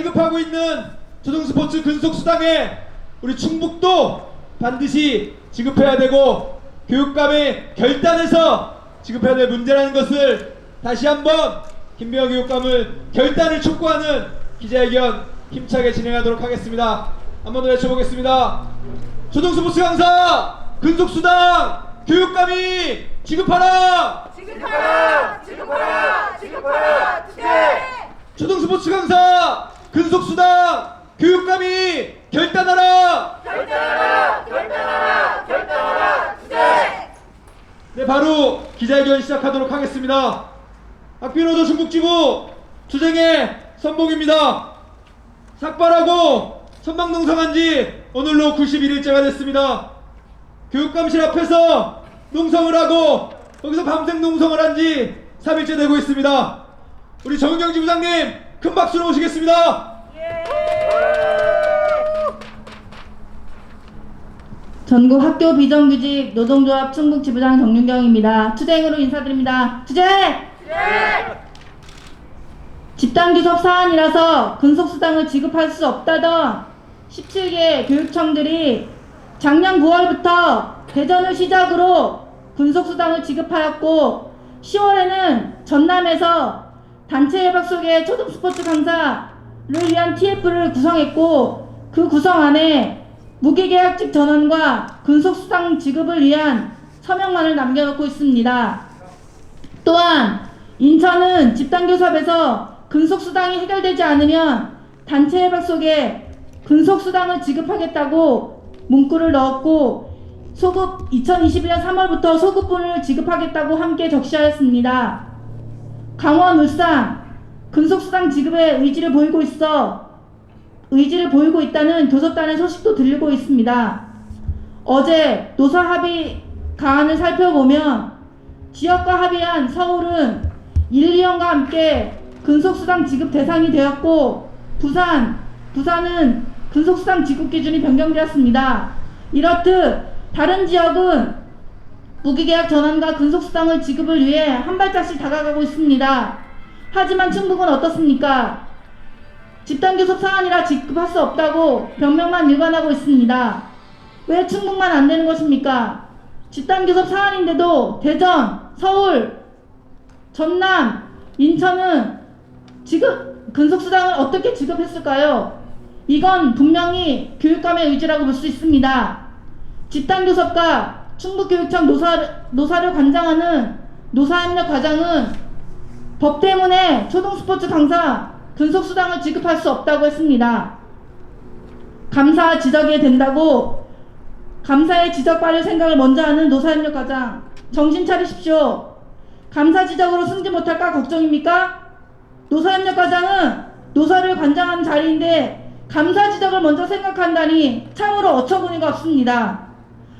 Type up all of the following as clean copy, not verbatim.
지급하고 있는 초등스포츠 근속수당에 우리 충북도 반드시 지급해야 되고 교육감의 결단에서 지급해야 될 문제라는 것을 다시 한번 김병혁 교육감을 결단을 촉구하는 기자회견 힘차게 진행하도록 하겠습니다. 한 번 더 외쳐보겠습니다. 초등스포츠 강사 근속수당 교육감이 지급하라! 지급하라! 지급하라! 지급하라! 네! 초등스포츠 강사 근속수당 교육감이 결단하라! 결단하라! 결단하라! 결단하라! 네! 네, 바로 기자회견 시작하도록 하겠습니다. 학비노조 중북지부 투쟁의 선봉입니다. 삭발하고 선방농성한 지 오늘로 91일째가 됐습니다. 교육감실 앞에서 농성을 하고 거기서 밤샘 농성을 한 지 3일째 되고 있습니다. 우리 정경지 부장님 큰 박수로 모시겠습니다. 전국 학교 비정규직 노동조합 충북지부장 정윤경입니다. 투쟁으로 인사드립니다. 투쟁! 집단규섭 사안이라서 근속수당을 지급할 수 없다던 17개 교육청들이 작년 9월부터 대전을 시작으로 근속수당을 지급하였고 10월에는 전남에서 단체 협약 속의 초등스포츠 강사를 위한 TF를 구성했고 그 구성 안에 무기계약직 전환과 근속수당 지급을 위한 서명만을 남겨놓고 있습니다. 또한 인천은 집단교섭에서 근속수당이 해결되지 않으면 단체 협약 속에 근속수당을 지급하겠다고 문구를 넣었고 소급 2021년 3월부터 소급분을 지급하겠다고 함께 적시하였습니다. 강원, 울산 근속수당 지급에 의지를 보이고 있다는 교섭단의 소식도 들리고 있습니다. 어제 노사 합의 가안을 살펴보면 지역과 합의한 서울은 1, 2년과 함께 근속수당 지급 대상이 되었고 부산은 근속수당 지급 기준이 변경되었습니다. 이렇듯 다른 지역은 무기계약 전환과 근속수당을 지급을 위해 한 발짝씩 다가가고 있습니다. 하지만 충북은 어떻습니까? 집단교섭 사안이라 지급할 수 없다고 변명만 일관하고 있습니다. 왜 충북만 안 되는 것입니까? 집단교섭 사안인데도 대전, 서울, 전남, 인천은 근속수당을 어떻게 지급했을까요? 이건 분명히 교육감의 의지라고 볼 수 있습니다. 집단교섭과 충북교육청 노사를 관장하는 노사협력 과장은 법 때문에 초등스포츠 강사 근속수당을 지급할 수 없다고 했습니다. 감사 지적이 된다고 감사의 지적받을 생각을 먼저 하는 노사협력 과장, 정신 차리십시오. 감사 지적으로 승지 못할까 걱정입니까? 노사협력 과장은 노사를 관장하는 자리인데 감사 지적을 먼저 생각한다니 참으로 어처구니가 없습니다.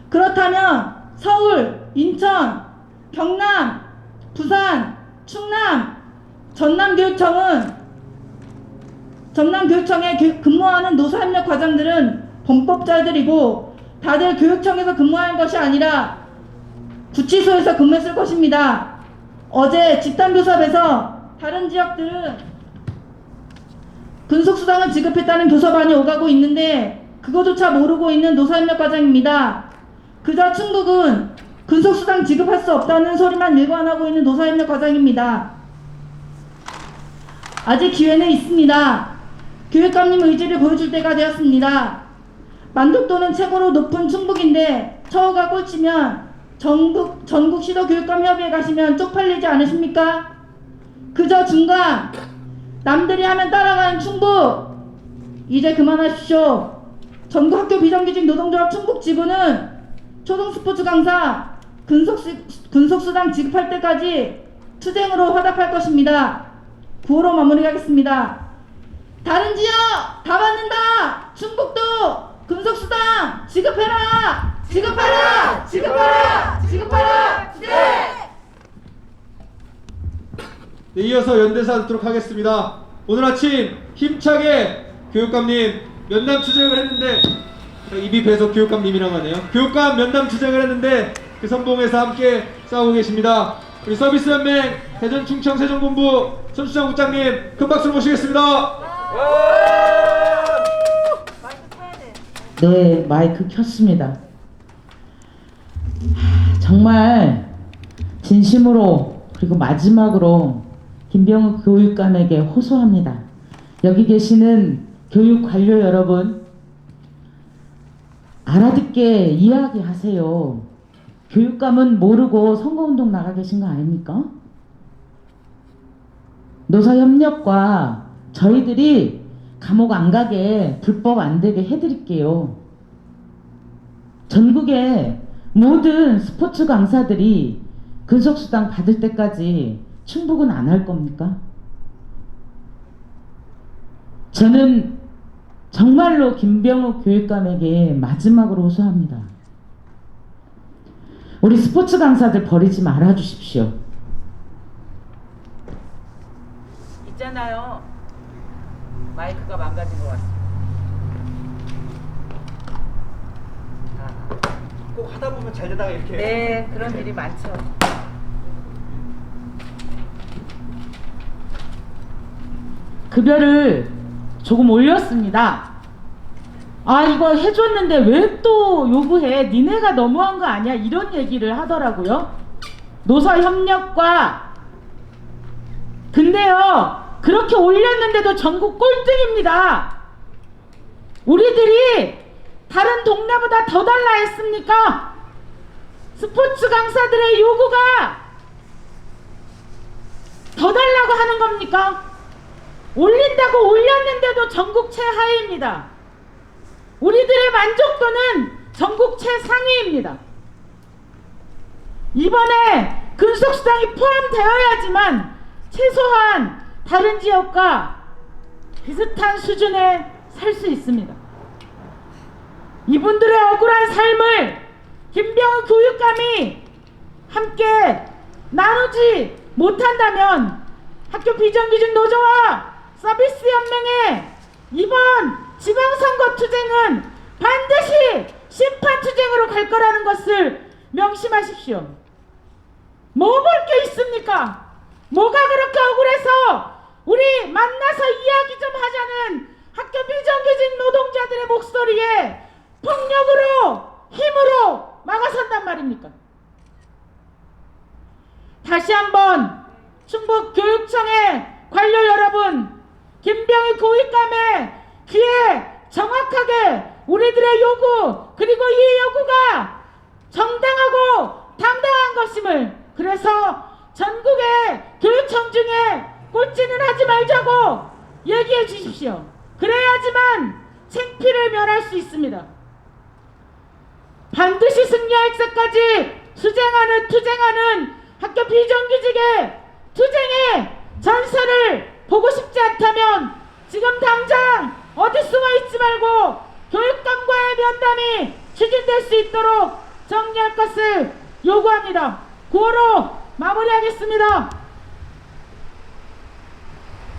그렇다면 서울, 인천, 경남, 부산, 충남, 전남교육청에 근무하는 노사협력 과장들은 범법자들이고 다들 교육청에서 근무하는 것이 아니라 구치소에서 근무했을 것입니다. 어제 집단교섭에서 다른 지역들은 근속수당을 지급했다는 교섭안이 오가고 있는데 그거조차 모르고 있는 노사협력 과장입니다. 그저 충북은 근속수당 지급할 수 없다는 소리만 일관하고 있는 노사협력 과장입니다. 아직 기회는 있습니다. 교육감님 의지를 보여줄 때가 되었습니다. 만족도는 최고로 높은 충북인데 처우가 꼴찌면 전국 시도 교육감 협의회 가시면 쪽팔리지 않으십니까? 그저 중간 남들이 하면 따라가는 충북 이제 그만하십시오. 전국 학교 비정규직 노동조합 충북지부는 초등스포츠 강사 근속수당 지급할 때까지 투쟁으로 화답할 것입니다. 구호로 마무리하겠습니다. 다른 지역 다 받는다. 충북도 근속수당 지급해라. 지급하라. 지급하라. 지급하라. 네. 네, 이어서 연대사 듣도록 하겠습니다. 오늘 아침 힘차게 교육감님 면담 투쟁을 했는데 입이 배서 교육감님이랑 하네요. 교육감 면담 투쟁을 했는데 그 선봉에서 함께 싸우고 계십니다. 우리 서비스연맹 대전 충청 세종본부 손수정 국장님 큰 박수로 모시겠습니다. 네, 마이크 켰습니다. 정말 진심으로 그리고 마지막으로 김병욱 교육감에게 호소합니다. 여기 계시는 교육 관료 여러분, 알아듣게 이야기하세요. 교육감은 모르고 선거운동 나가 계신 거 아닙니까? 노사협력과 저희들이 감옥 안 가게 불법 안 되게 해드릴게요. 전국의 모든 스포츠 강사들이 근속수당 받을 때까지 충북은 안 할 겁니까? 저는 정말로 김병욱 교육감에게 마지막으로 호소합니다. 우리 스포츠 강사들 버리지 말아 주십시오. 있잖아요. 마이크가 망가진 것 같습니다. 꼭 하다 보면 잘 되다가 이렇게. 네, 그런 일이 많죠. 급여를 조금 올렸습니다. 아, 이거 해줬는데 왜 또 요구해? 니네가 너무한 거 아니야? 이런 얘기를 하더라고요. 노사협력과. 근데요, 그렇게 올렸는데도 전국 꼴등입니다. 우리들이 다른 동네보다 더 달라 했습니까? 스포츠 강사들의 요구가 더 달라고 하는 겁니까? 올린다고 올렸는데도 전국 최하위입니다. 우리들의 만족도는 전국 최상위입니다. 이번에 근속수당이 포함되어야지만 최소한 다른 지역과 비슷한 수준에 살 수 있습니다. 이분들의 억울한 삶을 김병욱 교육감이 함께 나누지 못한다면 학교 비정규직 노조와 서비스 연맹의 이번 지방선거 투쟁은 반드시 심판투쟁으로 갈 거라는 것을 명심하십시오. 뭐 볼 게 있습니까? 뭐가 그렇게 억울해서 우리 만나서 이야기 좀 하자는 학교 비정규직 노동자들의 목소리에 폭력으로 힘으로 막아선단 말입니까? 다시 한번 충북 교육청의 관료 여러분, 김병욱 교육감의 귀에 정확하게 우리들의 요구, 그리고 이 요구가 정당하고 당당한 것임을, 그래서 전국의 교육청 중에 꼴찌는 하지 말자고 얘기해 주십시오. 그래야지만 창피를 면할 수 있습니다. 반드시 승리할 때까지 투쟁하는 학교 비정규직의 투쟁의 전설을 보고 싶지 않다면 지금 당장 어디 숨어 있지 말고 교육감과의 면담이 추진될 수 있도록 정리할 것을 요구합니다. 구호로 마무리하겠습니다.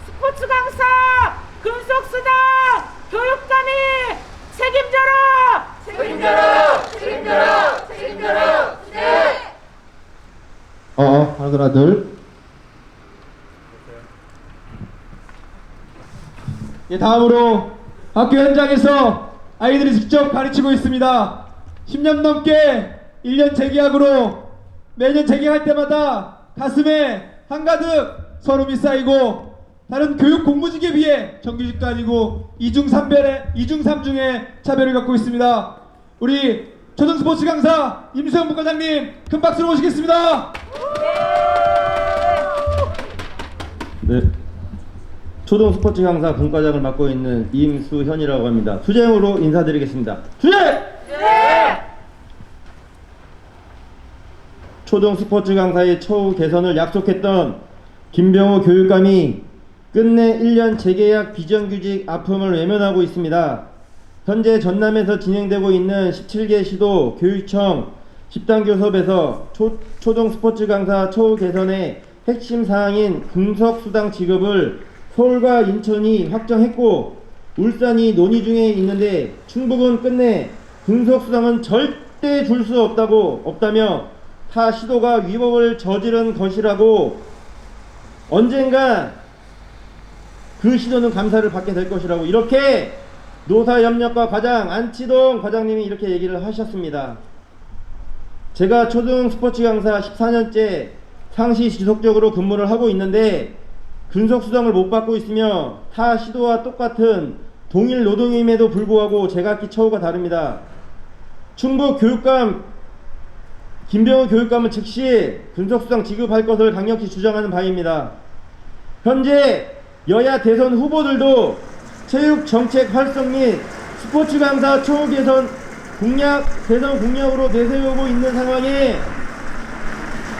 스포츠 강사 근속수당 교육감이 책임져라! 책임져라! 책임져라! 책임져라! 네! 하나 둘. 예, 다음으로 학교 현장에서 아이들이 직접 가르치고 있습니다. 10년 넘게 1년 재계약으로 매년 재계할 때마다 가슴에 한가득 서름이 쌓이고 다른 교육 공무직에 비해 정규직도 아니고 이중삼중의 차별을 갖고 있습니다. 우리 초등스포츠 강사 임수영 부과장님 큰 박수로 모시겠습니다. 네, 초등 스포츠 강사 분과장을 맡고 있는 임수현이라고 합니다. 투쟁으로 인사드리겠습니다. 투쟁! 초등 스포츠 강사의 처우 개선을 약속했던 김병욱 교육감이 끝내 1년 재계약 비정규직 아픔을 외면하고 있습니다. 현재 전남에서 진행되고 있는 17개 시도 교육청 집단 교섭에서 초등 스포츠 강사 처우 개선의 핵심 사항인 근속수당 지급을 서울과 인천이 확정했고 울산이 논의 중에 있는데 충북은 끝내 근속수당은 절대 줄 수 없다며 타 시도가 위법을 저지른 것이라고 언젠가 그 시도는 감사를 받게 될 것이라고 이렇게 노사협력과 과장 안치동 과장님이 이렇게 얘기를 하셨습니다. 제가 초등 스포츠 강사 14년째 상시 지속적으로 근무를 하고 있는데 근속 수당을 못 받고 있으며 타 시도와 똑같은 동일 노동임에도 불구하고 제각기 처우가 다릅니다. 충북 교육감 김병우 교육감은 즉시 근속 수당 지급할 것을 강력히 주장하는 바입니다. 현재 여야 대선 후보들도 체육 정책 활성 및 스포츠 강사 처우 개선 대선 공약으로 내세우고 있는 상황에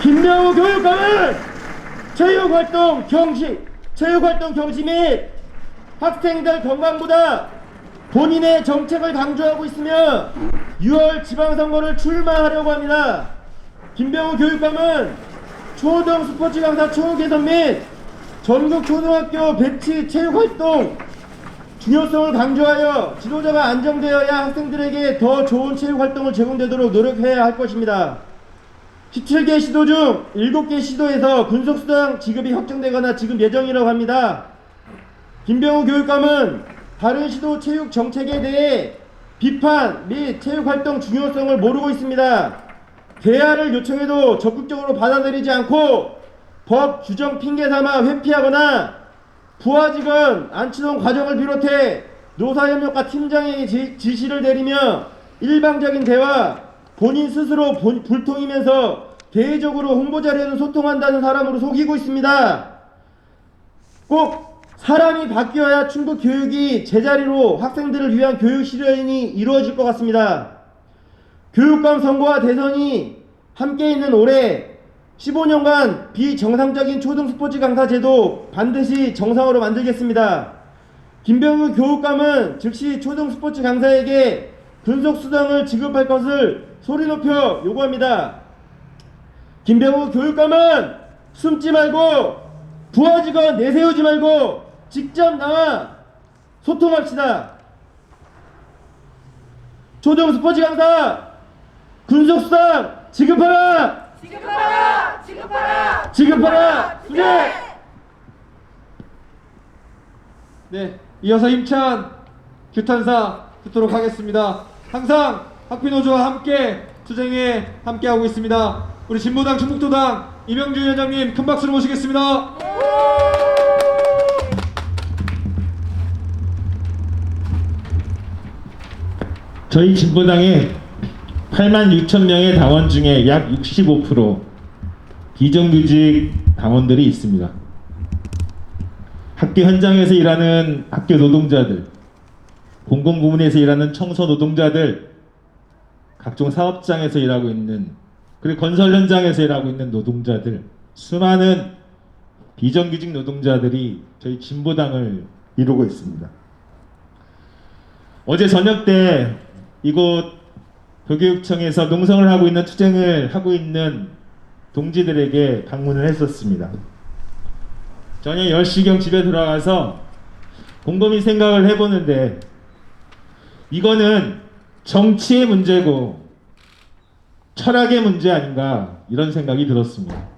김병우 교육감은 체육활동 경시 및 학생들 건강보다 본인의 정책을 강조하고 있으며 6월 지방선거를 출마하려고 합니다. 김병우 교육감은 초등 스포츠 강사 처우 개선 및 전국 초등학교 배치 체육활동 중요성을 강조하여 지도자가 안정되어야 학생들에게 더 좋은 체육활동을 제공되도록 노력해야 할 것입니다. 17개 시도 중 7개 시도에서 근속수당 지급이 확정되거나 지급 예정이라고 합니다. 김병우 교육감은 다른 시도 체육 정책에 대해 비판 및 체육활동 중요성을 모르고 있습니다. 대화를 요청해도 적극적으로 받아들이지 않고 법 규정 핑계삼아 회피하거나 부하 직원 안치동 과정을 비롯해 노사협력과 팀장에게 지시를 내리며 일방적인 대화, 본인 스스로 불통이면서 대외적으로 홍보자료는 소통한다는 사람으로 속이고 있습니다. 꼭 사람이 바뀌어야 충북 교육이 제자리로 학생들을 위한 교육 실현이 이루어질 것 같습니다. 교육감 선거와 대선이 함께 있는 올해 15년간 비정상적인 초등 스포츠 강사 제도 반드시 정상으로 만들겠습니다. 김병우 교육감은 즉시 초등 스포츠 강사에게 근속 수당을 지급할 것을 소리 높여 요구합니다. 김병우 교육감은 숨지 말고 부하 직원 내세우지 말고 직접 나와 소통합시다. 초등 스포츠 강사 근속 수당 지급하라! 지급하라! 지급하라! 지급하라! 수재! 네, 이어서 힘찬 규탄사 듣도록 하겠습니다. 항상 학비노조와 함께 투쟁에 함께하고 있습니다. 우리 진보당 충북도당 이명준 위원장님 큰 박수로 모시겠습니다. 저희 진보당에 86,000명의 당원 중에 약 65% 비정규직 당원들이 있습니다. 학교 현장에서 일하는 학교 노동자들, 공공부문에서 일하는 청소 노동자들, 각종 사업장에서 일하고 있는, 그리고 건설 현장에서 일하고 있는 노동자들, 수많은 비정규직 노동자들이 저희 진보당을 이루고 있습니다. 어제 저녁 때 이곳 도교육청에서 농성을 하고 있는 투쟁을 하고 있는 동지들에게 방문을 했었습니다. 저녁 10시경 집에 돌아가서 곰곰이 생각을 해보는데 이거는 정치의 문제고 철학의 문제 아닌가 이런 생각이 들었습니다.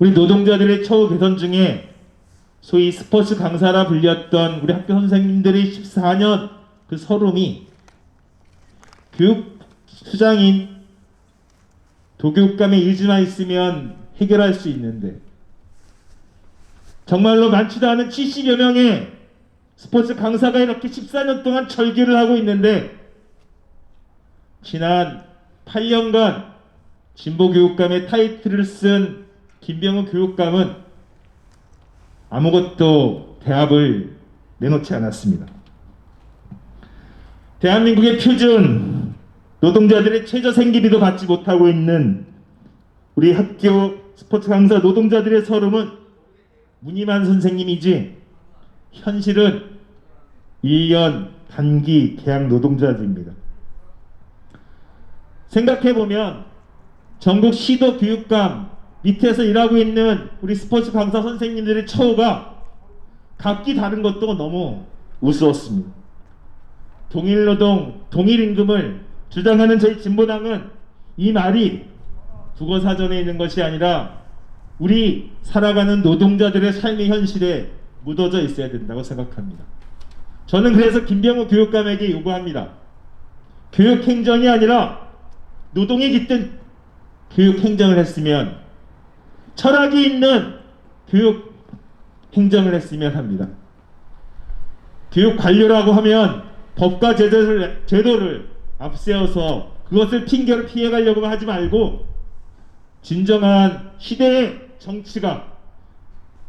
우리 노동자들의 처우 개선 중에 소위 스포츠 강사라 불렸던 우리 학교 선생님들의 14년 그 서름이 교육수장인 도교육감의 의지만 있으면 해결할 수 있는데 정말로 많지도 않은 70여 명의 스포츠 강사가 이렇게 14년 동안 절규를 하고 있는데 지난 8년간 진보교육감의 타이틀을 쓴 김병우 교육감은 아무것도 대합을 내놓지 않았습니다. 대한민국의 표준 노동자들의 최저 생계비도 받지 못하고 있는 우리 학교 스포츠 강사 노동자들의 서름은 무늬만 선생님이지 현실은 1년 단기 계약 노동자들입니다. 생각해보면 전국 시도 교육감 밑에서 일하고 있는 우리 스포츠 강사 선생님들의 처우가 각기 다른 것도 너무 우스웠습니다. 동일 노동, 동일 임금을 주장하는 저희 진보당은 이 말이 국어사전에 있는 것이 아니라 우리 살아가는 노동자들의 삶의 현실에 묻어져 있어야 된다고 생각합니다. 저는 그래서 김병우 교육감에게 요구합니다. 교육행정이 아니라 노동에 깃든 교육행정을 했으면, 철학이 있는 교육행정을 했으면 합니다. 교육관료라고 하면 법과 제도를 앞세워서 그것을 핑계로 피해가려고 하지 말고, 진정한 시대의 정치가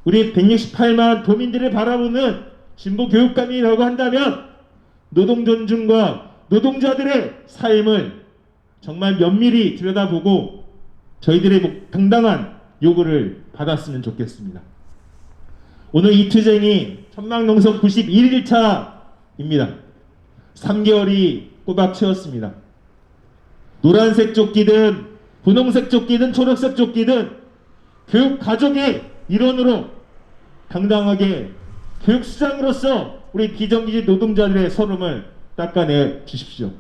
우리 168만 도민들을 바라보는 진보 교육감이라고 한다면, 노동 존중과 노동자들의 삶을 정말 면밀히 들여다보고 저희들의 당당한 요구를 받았으면 좋겠습니다. 오늘 이 투쟁이 천막농성 91일차입니다. 3개월이 꼬박 채웠습니다. 노란색 조끼든 분홍색 조끼든 초록색 조끼든 교육가족의 일원으로 당당하게 교육수장으로서 우리 비정규직 노동자들의 서름을 닦아내 주십시오.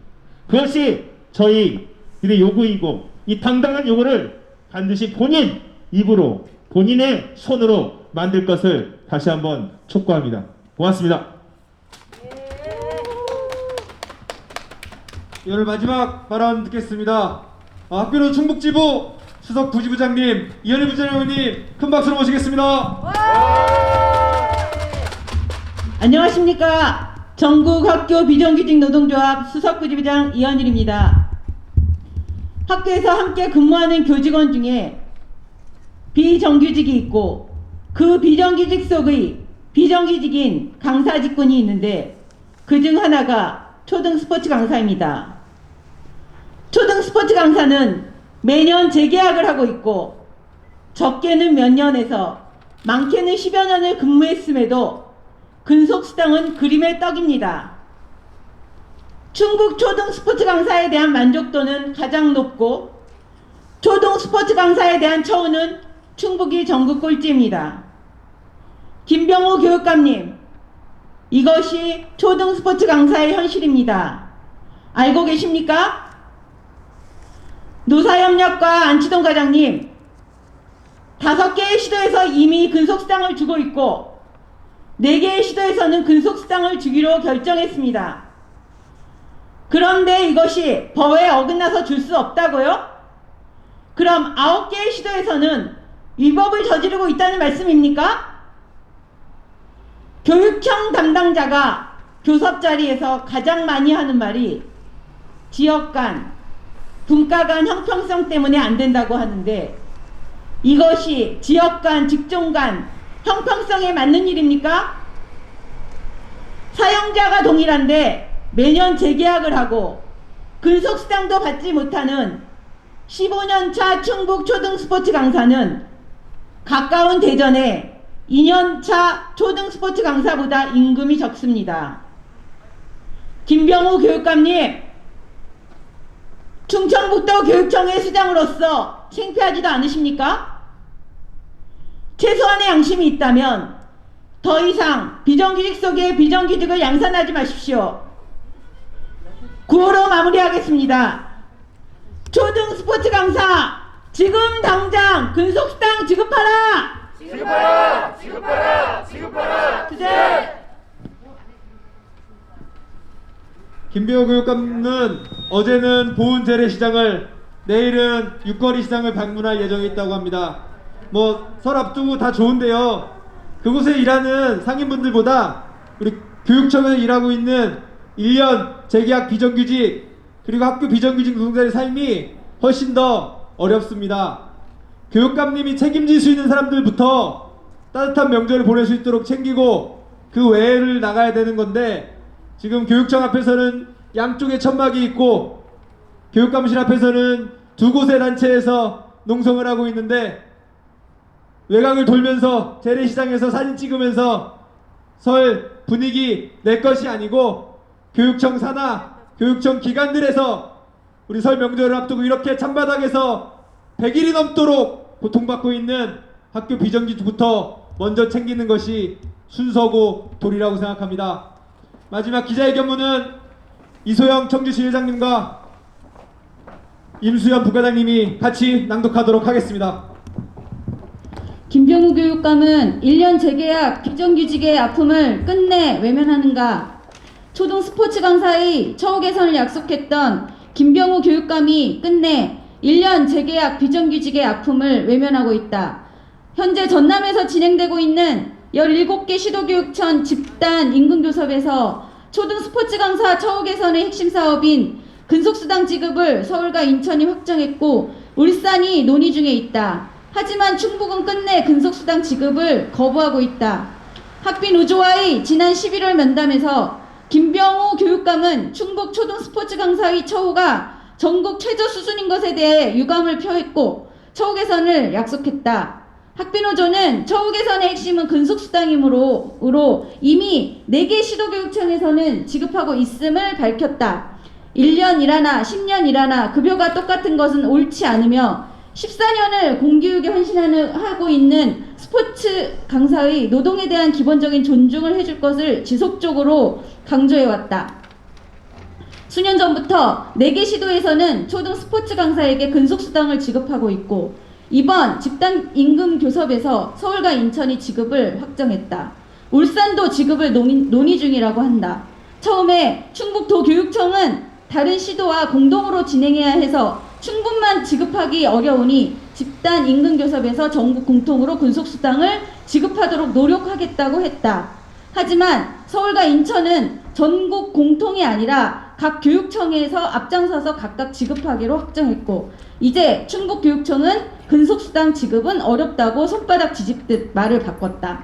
그것이 저희들의 요구이고, 이 당당한 요구를 반드시 본인 입으로, 본인의 손으로 만들 것을 다시 한번 촉구합니다. 고맙습니다. 오늘 마지막 발언 듣겠습니다. 학교노 충북지부 수석 부지부장님 이현희 부장님 큰 박수로 모시겠습니다. 안녕하십니까. 전국 학교 비정규직 노동조합 수석 부지부장 이현일입니다. 학교에서 함께 근무하는 교직원 중에 비정규직이 있고, 그 비정규직 속의 비정규직인 강사 직군이 있는데, 그중 하나가 초등 스포츠 강사입니다. 초등 스포츠 강사는 매년 재계약을 하고 있고, 적게는 몇 년에서 많게는 10여 년을 근무했음에도 근속수당은 그림의 떡입니다. 충북 초등 스포츠 강사에 대한 만족도는 가장 높고, 초등 스포츠 강사에 대한 처우는 충북이 전국 꼴찌입니다. 김병우 교육감님, 이것이 초등 스포츠 강사의 현실입니다. 알고 계십니까? 노사협력과 안치동 과장님, 5개의 시도에서 이미 근속수당을 주고 있고 4개의 시도에서는 근속수당을 주기로 결정했습니다. 그런데 이것이 법에 어긋나서 줄 수 없다고요? 그럼 9개의 시도에서는 위법을 저지르고 있다는 말씀입니까? 교육청 담당자가 교섭 자리에서 가장 많이 하는 말이 지역 간, 분과 간 형평성 때문에 안 된다고 하는데, 이것이 지역 간, 직종 간 형평성에 맞는 일입니까? 사용자가 동일한데 매년 재계약을 하고 근속수당도 받지 못하는 15년차 충북 초등 스포츠 강사는 가까운 대전의 2년차 초등 스포츠 강사보다 임금이 적습니다. 김병우 교육감님, 충청북도 교육청의 수장으로서 창피하지도 않으십니까? 최소한의 양심이 있다면 더 이상 비정규직 속에 비정규직을 양산하지 마십시오. 구호로 마무리하겠습니다. 초등 스포츠 강사, 지금 당장 근속수당 지급하라! 지급하라! 지급하라! 지급하라! 투쟁! 김병우 교육감은 어제는 보은 재래시장을, 내일은 육거리 시장을 방문할 예정이 있다고 합니다. 설 앞두고 다 좋은데요, 그곳에 일하는 상인분들보다 우리 교육청에서 일하고 있는 1년 재계약 비정규직, 그리고 학교 비정규직 노동자의 삶이 훨씬 더 어렵습니다. 교육감님이 책임질 수 있는 사람들부터 따뜻한 명절을 보낼 수 있도록 챙기고 그 외를 나가야 되는 건데, 지금 교육청 앞에서는 양쪽에 천막이 있고 교육감실 앞에서는 2곳의 단체에서 농성을 하고 있는데, 외곽을 돌면서 재래시장에서 사진 찍으면서 설 분위기 낼 것이 아니고, 교육청 산하, 교육청 기관들에서 우리 설 명절을 앞두고 이렇게 찬바닥에서 100일이 넘도록 고통받고 있는 학교 비정규직부터 먼저 챙기는 것이 순서고 도리라고 생각합니다. 마지막 기자회견문은 이소영 청주시 회장님과 임수연 부과장님이 같이 낭독하도록 하겠습니다. 김병우 교육감은 1년 재계약 비정규직의 아픔을 끝내 외면하는가? 초등 스포츠 강사의 처우 개선을 약속했던 김병우 교육감이 끝내 1년 재계약 비정규직의 아픔을 외면하고 있다. 현재 전남에서 진행되고 있는 17개 시도교육청 집단 임금교섭에서 초등 스포츠 강사 처우 개선의 핵심 사업인 근속수당 지급을 서울과 인천이 확정했고 울산이 논의 중에 있다. 하지만 충북은 끝내 근속수당 지급을 거부하고 있다. 학비노조와의 지난 11월 면담에서 김병우 교육감은 충북 초등 스포츠 강사의 처우가 전국 최저 수준인 것에 대해 유감을 표했고 처우 개선을 약속했다. 학비노조는 처우 개선의 핵심은 근속수당이므로 이미 4개 시도교육청에서는 지급하고 있음을 밝혔다. 1년 일하나 10년 일하나 급여가 똑같은 것은 옳지 않으며 14년을 공교육에 헌신하고 있는 스포츠 강사의 노동에 대한 기본적인 존중을 해줄 것을 지속적으로 강조해왔다. 수년 전부터 4개 시도에서는 초등 스포츠 강사에게 근속수당을 지급하고 있고 이번 집단 임금 교섭에서 서울과 인천이 지급을 확정했다. 울산도 지급을 논의 중이라고 한다. 처음에 충북도교육청은 다른 시도와 공동으로 진행해야 해서 충북만 지급하기 어려우니 집단 임금 교섭에서 전국 공통으로 근속수당을 지급하도록 노력하겠다고 했다. 하지만 서울과 인천은 전국 공통이 아니라 각 교육청에서 앞장서서 각각 지급하기로 확정했고 이제 충북교육청은 근속수당 지급은 어렵다고 손바닥 뒤집듯 말을 바꿨다.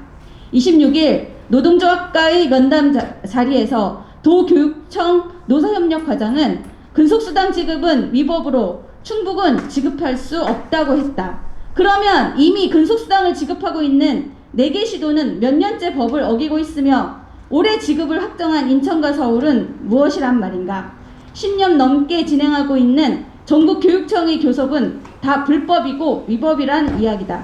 26일 노동조합과의 면담 자리에서 도교육청 노사협력과장은 근속수당 지급은 위법으로 충북은 지급할 수 없다고 했다. 그러면 이미 근속수당을 지급하고 있는 4개 시도는 몇 년째 법을 어기고 있으며 올해 지급을 확정한 인천과 서울은 무엇이란 말인가? 10년 넘게 진행하고 있는 전국 교육청의 교섭은 다 불법이고 위법이란 이야기다.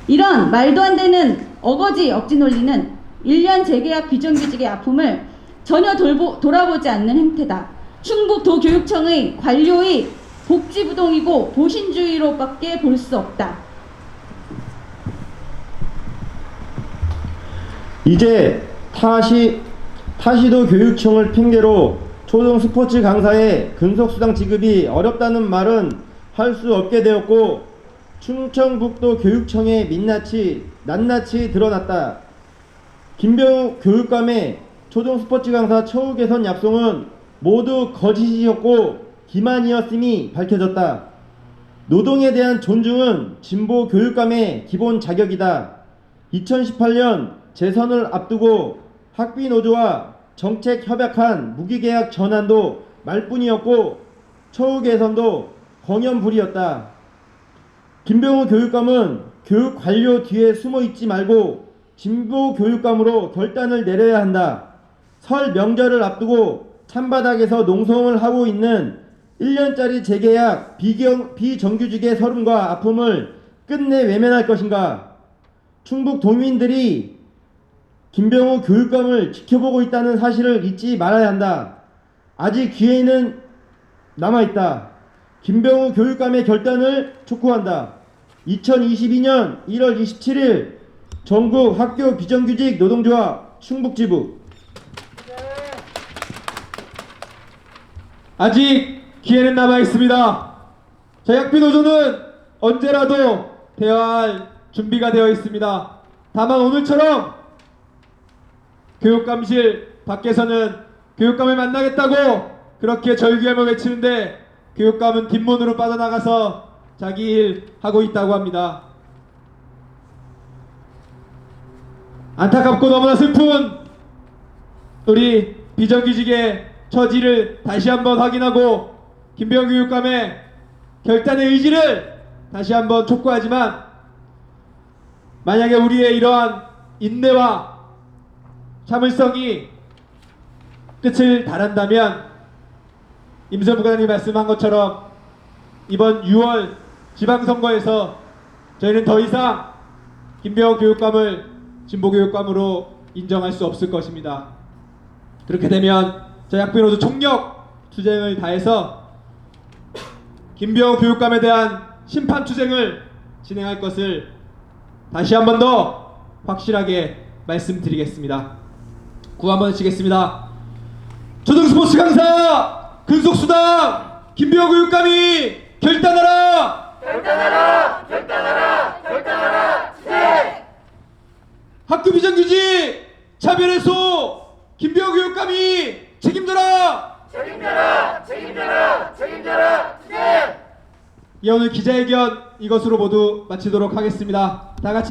이런 말도 안 되는 어거지 억지 논리는 1년 재계약 비정규직의 아픔을 전혀 돌아보지 않는 행태다. 충북도교육청의 관료의 복지부동이고 보신주의로밖에 볼 수 없다. 이제 타시도 교육청을 핑계로 초등 스포츠 강사의 근속수당 지급이 어렵다는 말은 할 수 없게 되었고 충청북도 교육청의 민낯이 낱낱이 드러났다. 김병우 교육감의 초등 스포츠 강사 처우 개선 약속은 모두 거짓이었고 기만이었음이 밝혀졌다. 노동에 대한 존중은 진보 교육감의 기본 자격이다. 2018년 재선을 앞두고 학비노조와 정책 협약한 무기계약 전환도 말뿐이었고 처우 개선도 공연불이었다. 김병우 교육감은 교육 관료 뒤에 숨어 있지 말고 진보 교육감으로 결단을 내려야 한다. 설 명절을 앞두고 찬바닥에서 농성을 하고 있는 1년짜리 재계약 비정규직의 서름과 아픔을 끝내 외면할 것인가? 충북 도민들이 김병우 교육감을 지켜보고 있다는 사실을 잊지 말아야 한다. 아직 기회는 남아있다. 김병우 교육감의 결단을 촉구한다. 2022년 1월 27일 전국 학교 비정규직 노동조합 충북지부. 아직 기회는 남아있습니다. 저희 학비노조는 언제라도 대화할 준비가 되어 있습니다. 다만 오늘처럼 교육감실 밖에서는 교육감을 만나겠다고 그렇게 절규하며 외치는데 교육감은 뒷문으로 빠져나가서 자기 일 하고 있다고 합니다. 안타깝고 너무나 슬픈 우리 비정규직의 처지를 다시 한번 확인하고 김병우 교육감의 결단의 의지를 다시 한번 촉구하지만 만약에 우리의 이러한 인내와 참을성이 끝을 달한다면 임선 부관장님이 말씀한 것처럼 이번 6월 지방선거에서 저희는 더 이상 김병우 교육감을 진보교육감으로 인정할 수 없을 것입니다. 그렇게 되면 저희 학비노조 총력 투쟁을 다해서 김병우 교육감에 대한 심판 투쟁을 진행할 것을 다시 한 번 더 확실하게 말씀드리겠습니다. 구호 한번 치겠습니다. 스포츠 강사 근속수당 김병호 교육감이 결단하라. 결단하라! 결단하라! 결단하라! 투쟁! 학교 비정규직 차별 해소 김병호 교육감이 책임져라. 책임져라! 책임져라! 책임져라! 투쟁! 예, 오늘 기자회견 이것으로 모두 마치도록 하겠습니다. 다 같이